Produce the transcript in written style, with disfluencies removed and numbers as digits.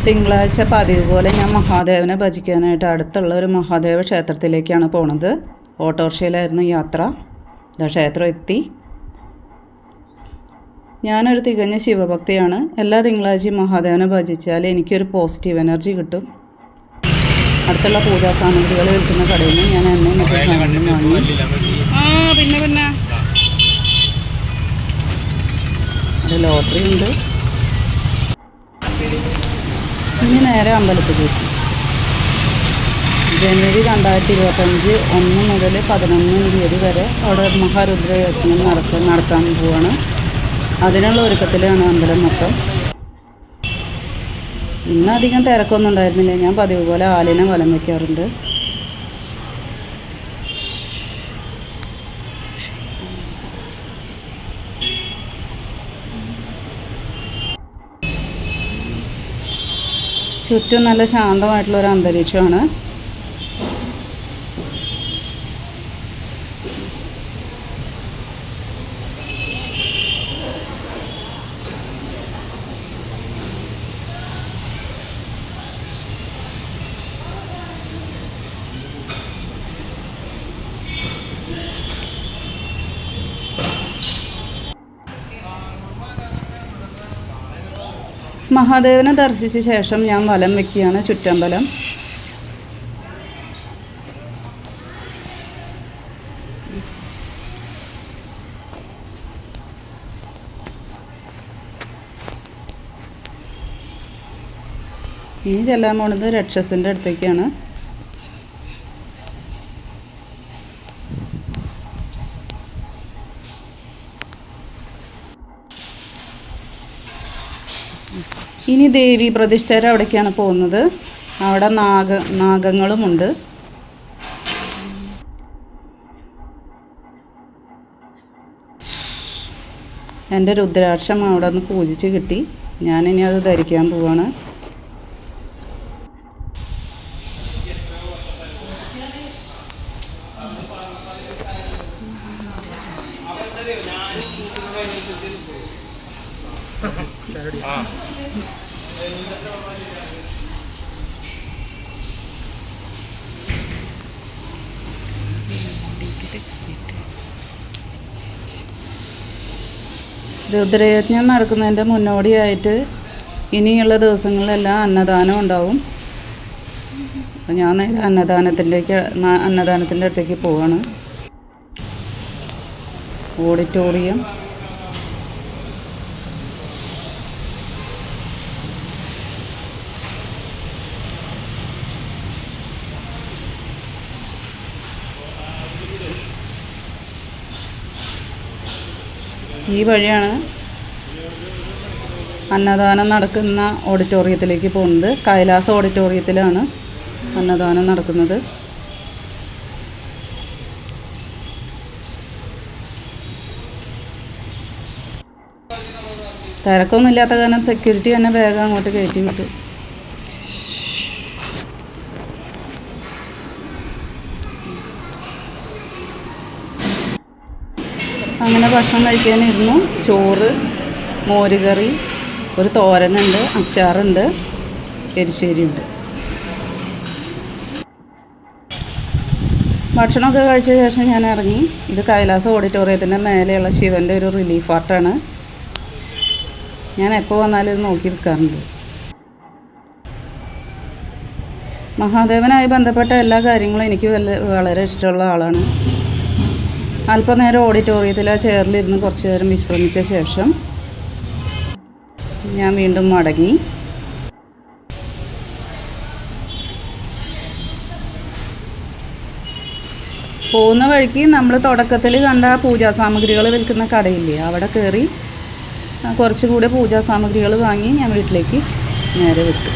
തിങ്കളാഴ്ച പതിവ് പോലെ ഞാൻ മഹാദേവനെ ഭജിക്കാനായിട്ട് അടുത്തുള്ള ഒരു മഹാദേവ ക്ഷേത്രത്തിലേക്കാണ് പോണത്. ഓട്ടോറിക്ഷയിലായിരുന്നു യാത്ര. ക്ഷേത്രം എത്തി. ഞാനൊരു തികഞ്ഞ ശിവഭക്തിയാണ്. എല്ലാ തിങ്കളാഴ്ചയും മഹാദേവനെ ഭജിച്ചാൽ എനിക്കൊരു പോസിറ്റീവ് എനർജി കിട്ടും. അടുത്തുള്ള പൂജാ സാമഗ്രികൾ വിൽക്കുന്ന കടയിൽ നിന്ന് ഞാൻ എണ്ണയും മറ്റു സാധനങ്ങളും വാങ്ങി. പിന്നെ അവിടെ ലോട്ടറി ഉണ്ട്. ഇനി നേരെ അമ്പലത്തിലേക്ക്. ജനുവരി 2025 1 മുതൽ 11 തീയതി വരെ അവിടെ മഹാരുദ്രയജ്ഞം നടത്താൻ പോവാണ്. അതിനുള്ള ഒരുക്കത്തിലാണ് അമ്പലം മൊത്തം. ഇന്നധികം തിരക്കൊന്നും ഉണ്ടായിരുന്നില്ല. ഞാൻ പതിവ് പോലെ ആലിനെ വലം വയ്ക്കാറുണ്ട്. ചുറ്റും നല്ല ശാന്തമായിട്ടുള്ളൊരു അന്തരീക്ഷമാണ്. മഹാദേവനെ ദർശിച്ച ശേഷം ഞാൻ വലം വയ്ക്കുകയാണ് ചുറ്റമ്പലം. ഇനി ചെല്ലാൻ പോണത് രക്ഷസിൻ്റെ അടുത്തേക്കാണ്. ഇനി ദേവി പ്രതിഷ്ഠയുടെ അവിടേക്കാണ് പോകുന്നത്. അവിടെ നാഗങ്ങളുമുണ്ട്. എൻ്റെ രുദ്രാക്ഷം അവിടെ നിന്ന് പൂജിച്ച് കിട്ടി. ഞാനിനി അത് ധരിക്കാൻ പോവാണ്. രുദ്രയജ്ഞം നടക്കുന്നതിൻ്റെ മുന്നോടിയായിട്ട് ഇനിയുള്ള ദിവസങ്ങളിലെല്ലാം അന്നദാനം ഉണ്ടാവും. അപ്പോൾ ഞാൻ നേരെ അന്നദാനത്തിൻ്റെ അടുത്തേക്ക് പോവാണ്. ഓഡിറ്റോറിയം. ഈ വഴിയാണ് അന്നദാനം നടക്കുന്ന ഓഡിറ്റോറിയത്തിലേക്ക് പോകുന്നത്. കൈലാസ ഓഡിറ്റോറിയത്തിലാണ് അന്നദാനം നടക്കുന്നത്. തിരക്കൊന്നുമില്ലാത്ത കാരണം സെക്യൂരിറ്റി തന്നെ വേഗം അങ്ങോട്ട് കയറ്റി വിട്ടു. അങ്ങനെ ഭക്ഷണം കഴിക്കാനിരുന്നു. ചോറ്, മോരുകറി, ഒരു തോരനുണ്ട്, അച്ചാറുണ്ട്, എരിശ്ശേരിയുണ്ട്. ഭക്ഷണമൊക്കെ കഴിച്ച ശേഷം ഞാൻ ഇറങ്ങി. ഇത് കൈലാസ ഓഡിറ്റോറിയത്തിൻ്റെ മേലെയുള്ള ശിവൻ്റെ ഒരു റിലീഫ് ആർട്ടാണ്. ഞാൻ എപ്പോൾ വന്നാലും ഇത് നോക്കി നിൽക്കാറുണ്ട്. മഹാദേവനായി ബന്ധപ്പെട്ട എല്ലാ കാര്യങ്ങളും എനിക്ക് വളരെ ഇഷ്ടമുള്ള ആളാണ്. അല്പനേരം ഓഡിറ്റോറിയത്തിൽ ആ ചെയറിലിരുന്ന് കുറച്ച് നേരം വിശ്രമിച്ച ശേഷം ഞാൻ വീണ്ടും മടങ്ങി. പോകുന്ന വഴിക്ക് നമ്മൾ തുടക്കത്തിൽ കണ്ട പൂജാ സാമഗ്രികൾ വിൽക്കുന്ന കടയില്ലേ, അവിടെ കയറി കുറച്ചുകൂടെ പൂജാ സാമഗ്രികൾ വാങ്ങി ഞാൻ വീട്ടിലേക്ക് നേരെ വിട്ടു.